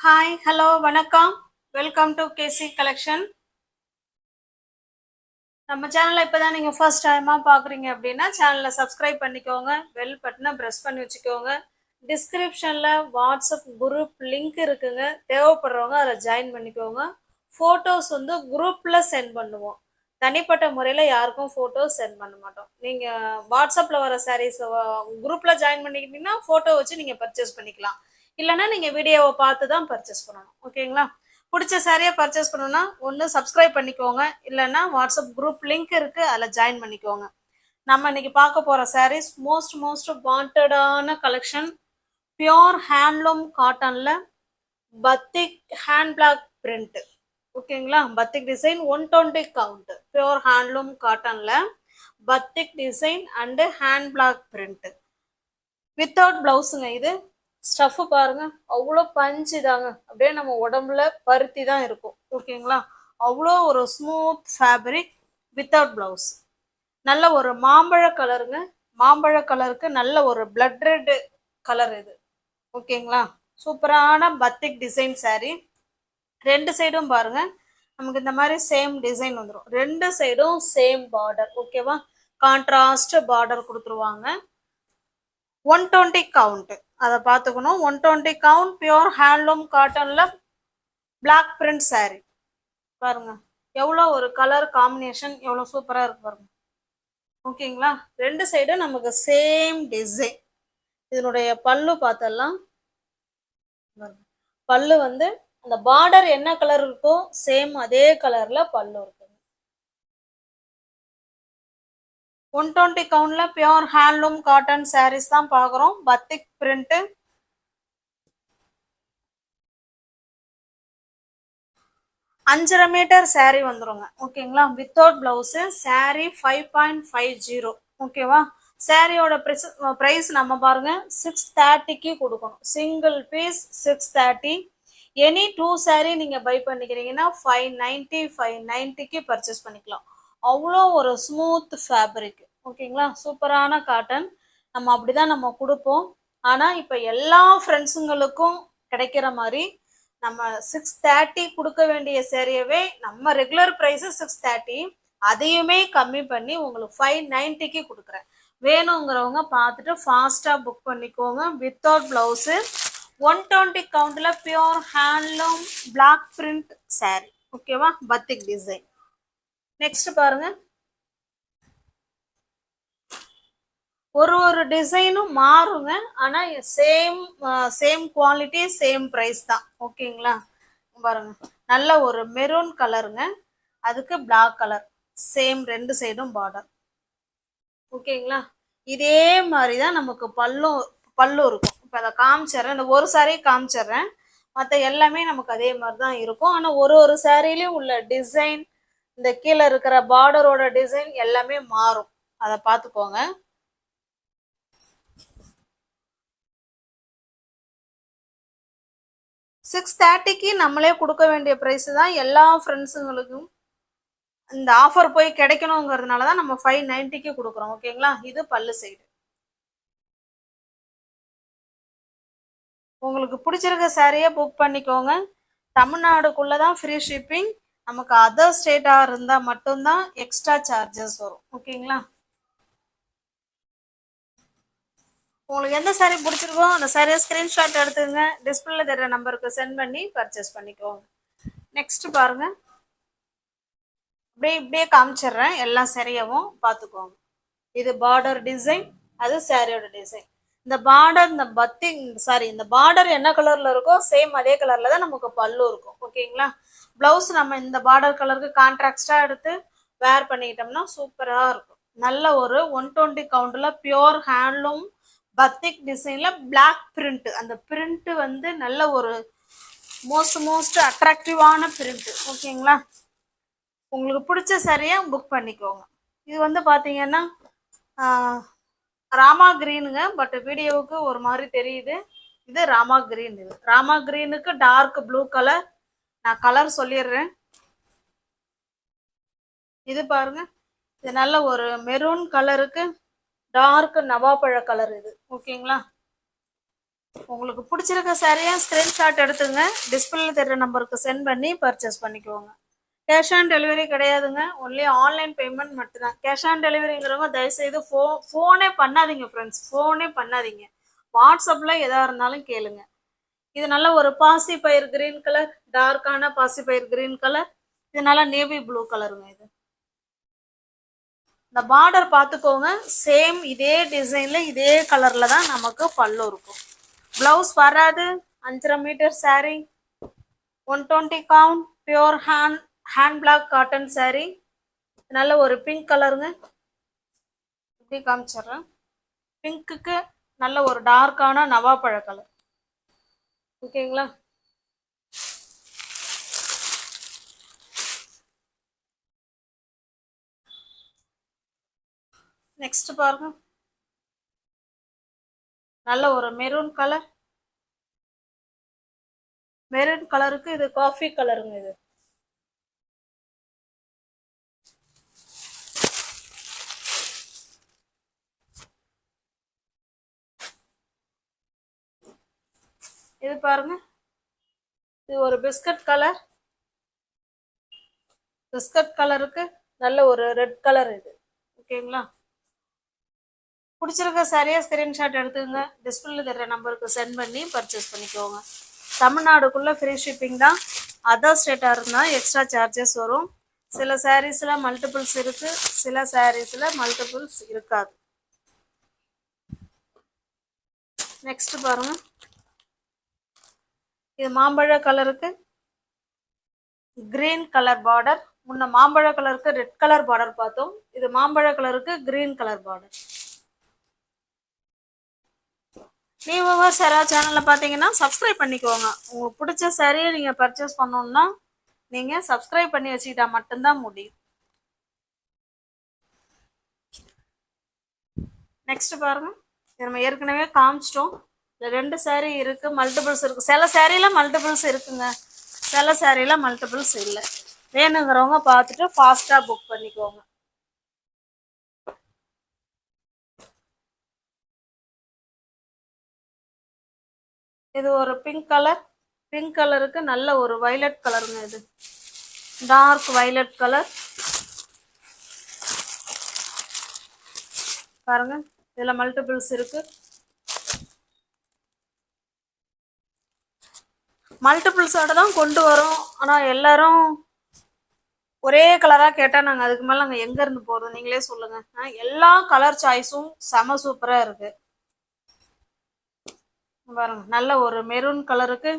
Hi hello வணக்கம். Welcome to KC collection. நம்ம சேனலை இப்போதான் நீங்கள் ஃபர்ஸ்ட் டைமாக பார்க்குறீங்க அப்படின்னா சேனலை சப்ஸ்கிரைப் பண்ணிக்கோங்க, பெல் பட்டனை ப்ரெஸ் பண்ணி வச்சுக்கோங்க. டிஸ்கிரிப்ஷனில் வாட்ஸ்அப் குரூப் லிங்க் இருக்குங்க, தேவைப்படுறவங்க அதில் ஜாயின் பண்ணிக்கோங்க. ஃபோட்டோஸ் வந்து குரூப்பில் சென்ட் பண்ணுவோம், தனிப்பட்ட முறையில் யாருக்கும் ஃபோட்டோஸ் சென்ட் பண்ண மாட்டோம். நீங்கள் வாட்ஸ்அப்பில் வர சாரீஸ் குரூப்பில் ஜாயின் பண்ணிக்கிட்டீங்கன்னா ஃபோட்டோ வச்சு நீங்கள் பர்ச்சேஸ் பண்ணிக்கலாம். இல்லைன்னா நீங்கள் வீடியோவை பார்த்து தான் பர்ச்சேஸ் பண்ணணும். ஓகேங்களா? பிடிச்ச சாரியை பர்ச்சேஸ் பண்ணணும்னா ஒன்று சப்ஸ்கிரைப் பண்ணிக்கோங்க, இல்லைன்னா வாட்ஸ்அப் குரூப் லிங்க் இருக்குது, அதில் ஜாயின் பண்ணிக்கோங்க. நம்ம இன்னைக்கு பார்க்க போகிற சாரீஸ் மோஸ்ட் வாண்டடான கலெக்ஷன். பியோர் ஹேண்ட்லூம் காட்டனில் பத்திக் ஹேண்ட் பிளாக் பிரிண்ட். ஓகேங்களா? Batik design 120 count, pure handloom காட்டனில் batik design and hand block print without பிளவுஸுங்க. இது ஸ்டஃப் பாருங்க, அவ்வளோ பஞ்சு தாங்க, அப்படியே நம்ம உடம்புல பருத்தி தான் இருக்கும். ஓகேங்களா? அவ்வளோ ஒரு ஸ்மூத் ஃபேப்ரிக் வித்தவுட் பிளவுஸ். நல்ல ஒரு மாம்பழ கலருங்க, மாம்பழ கலருக்கு நல்ல ஒரு பிளட் ரெட் கலர் இது. ஓகேங்களா? சூப்பரான பத்திக் டிசைன் சாரி. ரெண்டு சைடும் பாருங்க, நமக்கு இந்த மாதிரி சேம் டிசைன் வந்துடும். ரெண்டு சைடும் சேம் பார்டர். ஓகேவா? கான்ட்ராஸ்ட் பார்டர் கொடுத்துருவாங்க. 120 கவுண்ட், அதை பார்த்துக்கணும். 120 கவுண்ட் பியோர் ஹேண்ட்லூம் காட்டனில் பிளாக் பிரிண்ட் சாரி. பாருங்க எவ்வளோ ஒரு கலர் காம்பினேஷன், எவ்வளோ சூப்பராக இருக்கு பாருங்க. ஓகேங்களா? ரெண்டு சைடும் நமக்கு சேம் டிசைன். இதனுடைய பல்லு பார்த்தலாம். பல்லு வந்து அந்த பார்டர் என்ன கலர் இருக்கோ சேம் அதே கலர்ல பல்லு இருக்கு. 120 கவுண்ட்ல பியோர் ஹேண்ட்லூம் காட்டன் சாரீஸ் தான் பார்க்குறோம். Batik print. அஞ்சரை மீட்டர் சாரீ வந்துருங்க. ஓகேங்களா? Without blouse. சாரீ 5.50. ஓகேவா? சாரியோட ப்ரைஸ் நம்ம பாருங்க 630க்கு கொடுக்கணும். Single piece 630. எனி 2 சாரீ நீங்க பை பண்ணிக்கிறீங்கன்னா 590க்கு பர்ச்சேஸ் பண்ணிக்கலாம். அவ்வளோ ஒரு ஸ்மூத் ஃபேப்ரிக். ஓகேங்களா? சூப்பரான காட்டன். நம்ம அப்படிதான் நம்ம கொடுப்போம். ஆனா இப்ப எல்லா ஃப்ரெண்ட்ஸுங்களுக்கும் கிடைக்கிற மாதிரி நம்ம 630 கொடுக்க வேண்டிய சேரியவே நம்ம ரெகுலர் ப்ரைஸ் 630, அதையுமே கம்மி பண்ணி உங்களுக்கு 590க்கு கொடுக்குறேன். வேணுங்கிறவங்க பார்த்துட்டு ஃபாஸ்ட்டாக புக் பண்ணிக்கோங்க. வித்தவுட் பிளவுஸு 120 கவுண்ட்ல pure handloom block print saree. ஓகேவா? Batik design. நெக்ஸ்ட் பாருங்க, ஒரு டிசைனும் மாறுங்க, ஆனா சேம் குவாலிட்டி சேம் ப்ரைஸ் தான். ஓகேங்களா? பாருங்க, நல்ல ஒரு மெரூன் கலருங்க, அதுக்கு பிளாக் கலர், சேம் ரெண்டு சைடும் பார்டர். ஓகேங்களா? இதே மாதிரி தான் நமக்கு பல்லு இருக்கும். இப்போ அதை காமிச்சிட்றேன், இந்த ஒரு சாரீ காமிச்சிட்றேன், மற்ற எல்லாமே நமக்கு அதே மாதிரி தான் இருக்கும். ஆனால் ஒரு சாரிலையும் உள்ள டிசைன், இந்த கீழே இருக்கிற பார்டரோட டிசைன் எல்லாமே மாறும். அதை பார்த்துக்கோங்க. 630க்கு நம்மளே கொடுக்க வேண்டிய ப்ரைஸ் தான். எல்லா ஃப்ரெண்ட்ஸுங்களுக்கும் இந்த ஆஃபர் போய் கிடைக்கணுங்கிறதுனால தான் நம்ம 590க்கு கொடுக்குறோம். ஓகேங்களா? இது பல்லு சைடு. உங்களுக்கு பிடிச்சிருக்க சாரியை புக் பண்ணிக்கோங்க. தமிழ்நாடுக்குள்ளே தான் ஃப்ரீ ஷிப்பிங். நமக்கு அதர் ஸ்டேட்டாக இருந்தால் மட்டும்தான் எக்ஸ்ட்ரா சார்ஜஸ் வரும். ஓகேங்களா? உங்களுக்கு எந்த சாரீ பிடிச்சிருக்கோ அந்த சாரியை ஸ்க்ரீன்ஷாட் எடுத்துங்க, டிஸ்பிளேல தர நம்பருக்கு சென்ட் பண்ணி பர்ச்சேஸ் பண்ணிக்கோங்க. நெக்ஸ்ட் பாருங்க, இப்படியே காமிச்சிடுறேன், எல்லா சாரியாவும் பார்த்துக்கோங்க. இது பார்டர் டிசைன், அது சாரியோட டிசைன். இந்த பார்டர், இந்த பார்டர் என்ன கலர்ல இருக்கோ சேம் அதே கலர்ல தான் நமக்கு பல்லு இருக்கும். ஓகேங்களா? பிளவுஸ் நம்ம இந்த பார்டர் கலருக்கு கான்ட்ராஸ்டா எடுத்து வேர் பண்ணிக்கிட்டோம்னா சூப்பரா இருக்கும். நல்ல ஒரு 120 கவுண்ட்ல பியோர் ஹேண்ட்லூம் பத்திக் டிசைன்ல பிளாக் பிரிண்ட். அந்த பிரிண்ட் வந்து நல்ல ஒரு மோஸ்ட் அட்ராக்டிவான பிரிண்ட். ஓகேங்களா? உங்களுக்கு பிடிச்ச சாரியை புக் பண்ணிக்கோங்க. இது வந்து பார்த்தீங்கன்னா ராமா கிரீனுங்க, பட் வீடியோவுக்கு ஒரு மாதிரி தெரியுது. இது ராமா கிரீன். இது ராமா கிரீனுக்கு டார்க் ப்ளூ கலர். நான் கலர் சொல்லிடுறேன். இது பாருங்க, இது நல்ல ஒரு மெரூன் கலருக்கு டார்க் நவாப்பழ கலர் இது. ஓகேங்களா? உங்களுக்கு பிடிச்சிருக்க சாரியா ஸ்க்ரீன்ஷாட் எடுத்துங்க, டிஸ்பிளேல தெரியுற நம்பருக்கு சென்ட் பண்ணி பர்ச்சேஸ் பண்ணிக்கோங்க. கேஷ் ஆன் டெலிவரி கிடையாதுங்க, ஒன்லி ஆன்லைன் பேமெண்ட் மட்டும்தான். கேஷ் ஆன் டெலிவரிங்கிறவங்க தயவுசெய்து ஃபோனே பண்ணாதீங்க ஃப்ரெண்ட்ஸ், ஃபோனே பண்ணாதீங்க. வாட்ஸ்அப்பில் எதாக இருந்தாலும் கேளுங்க. இது நல்ல ஒரு பாசி பயிர் கிரீன் கலர், டார்க்கான பாசி பயிர் கிரீன் கலர். இது நல்லா நேவி ப்ளூ கலருங்க. இது இந்த பார்டர் பார்த்துக்கோங்க, சேம் இதே டிசைன்ல இதே கலர்ல தான் நமக்கு பல்லு இருக்கும். பிளவுஸ் வராது. 5.5 metre saree, 120 count, pure hand block cotton saree. நல்ல ஒரு பிங்க் கலருங்க. இப்படி காமிச்சிடுறேன். பிங்க்குக்கு நல்ல ஒரு டார்க்கான நவாப்பழ கலர். ஓகேங்களா? நெக்ஸ்ட் பாருங்க, நல்ல ஒரு மெரூன் கலர். மெரூன் கலருக்கு இது காஃபி கலருங்க. இது இது பாருங்க, இது ஒரு பிஸ்கட் கலர். பிஸ்கட் கலருக்கு நல்ல ஒரு ரெட் கலர். இது ஓகேங்களா? பிடிச்சிருக்க சாரியா ஸ்கிரீன்ஷாட் எடுத்துங்க, டிஸ்பிளேல தர நம்பருக்கு சென்ட் பண்ணி பர்ச்சேஸ் பண்ணிக்கோங்க. தமிழ்நாடுக்குள்ள ஃப்ரீ ஷிப்பிங் தான். அதர் ஸ்டேட்டாக இருந்தால் எக்ஸ்ட்ரா சார்ஜஸ் வரும். சில சாரீஸில் மல்டிபிள்ஸ் இருக்கு, சில சாரீஸில் மல்டிபிள்ஸ் இருக்காது. நெக்ஸ்ட் பாருங்க, இது மாம்பழ கலருக்கு கிரீன் கலர் பார்டர். முன்ன மாம்பழ கலருக்கு ரெட் கலர் பார்டர் பார்த்தோம், இது மாம்பழ கலருக்கு கிரீன் கலர் பார்டர். நீங்க சரா சேனல்ல பாத்தீங்கன்னா சப்ஸ்கிரைப் பண்ணிக்கோங்க. உங்களுக்கு பிடிச்ச சாரியை நீங்க பர்ச்சேஸ் பண்ணணும்னா நீங்க சப்ஸ்கிரைப் பண்ணி வச்சுக்கிட்டா மட்டும்தான் முடியும். நெக்ஸ்ட் பாருங்க, நம்ம ஏற்கனவே காமிச்சிட்டோம். இந்த 2 சாரீ இருக்கு, மல்டிபிள்ஸ் இருக்கு. சில சாரியில மல்டிபிள்ஸ் இருக்குங்க, சில சாரியில மல்டிபிள்ஸ் இல்லை. வேணுங்கிறவங்க பார்த்துட்டு ஃபாஸ்டா புக் பண்ணிக்கோங்க. இது ஒரு பிங்க் கலர். பிங்க் கலருக்கு நல்ல ஒரு வயலட் கலருங்க. இது டார்க் வயலட் கலர் பாருங்க. இதுல மல்டிபிள்ஸ் இருக்கு. மல்டிபிள்ஸோட தான் கொண்டு வரோம். ஆனா எல்லாரும் ஒரே கலரா கேட்டா நாங்க அதுக்கு மேல நாங்க எங்க இருந்து போறோம், நீங்களே சொல்லுங்க. எல்லா கலர் சாய்ஸும் செம சூப்பரா இருக்கு பாருங்க. நல்ல ஒரு மெரூன் கலருக்கு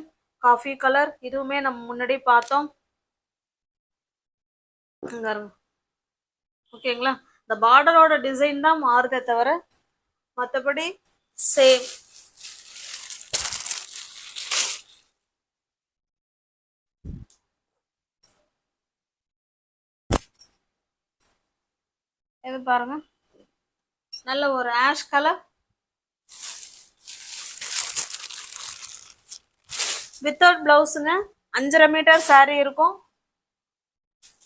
காஃபி கலர், இதுவுமே நம்ம முன்னாடி பார்த்தோம். ஓகேங்களா? இந்த பார்டரோட டிசைன் தான் மாறுதே தவிர மற்றபடி சேம். இது பாருங்க, நல்ல ஒரு ஆஷ் கலர் வித்தவுட் பிளவுஸுங்க. 5.5 மீட்டர் saree இருக்கும்,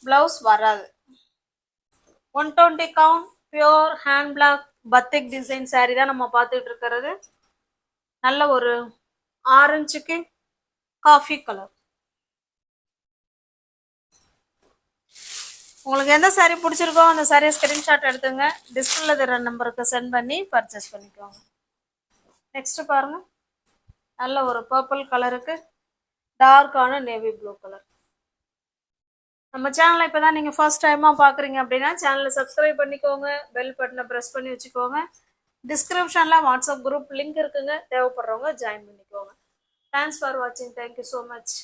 பிளவுஸ் வராது. 120 count, pure hand block batik design saree தான் நம்ம பார்த்துட்டு இருக்கிறது. நல்ல ஒரு ஆரஞ்சுக்கு காஃபி கலர். உங்களுக்கு எந்த சாரீ பிடிச்சிருக்கோ அந்த சாரியை ஸ்கிரீன்ஷாட் எடுத்துங்க, டிஸ்பிளேல தர நம்பருக்கு சென்ட் பண்ணி பர்ச்சேஸ் பண்ணிக்கோங்க. நெக்ஸ்ட் பாருங்க, நல்ல ஒரு பர்பிள் கலருக்கு டார்க்கான நேவி ப்ளூ கலர். நம்ம சேனலை இப்போ தான் நீங்கள் ஃபர்ஸ்ட் டைமாக பார்க்குறீங்க அப்படின்னா சேனலை சப்ஸ்கிரைப் பண்ணிக்கோங்க, பெல் பட்டனை ப்ரெஸ் பண்ணி வச்சுக்கோங்க. டிஸ்கிரிப்ஷனில் வாட்ஸ்அப் குரூப் லிங்க் இருக்குங்க, தேவைப்படுறவங்க ஜாயின் பண்ணிக்கோங்க. தேங்க்ஸ் ஃபார் வாட்சிங். Thank you so much.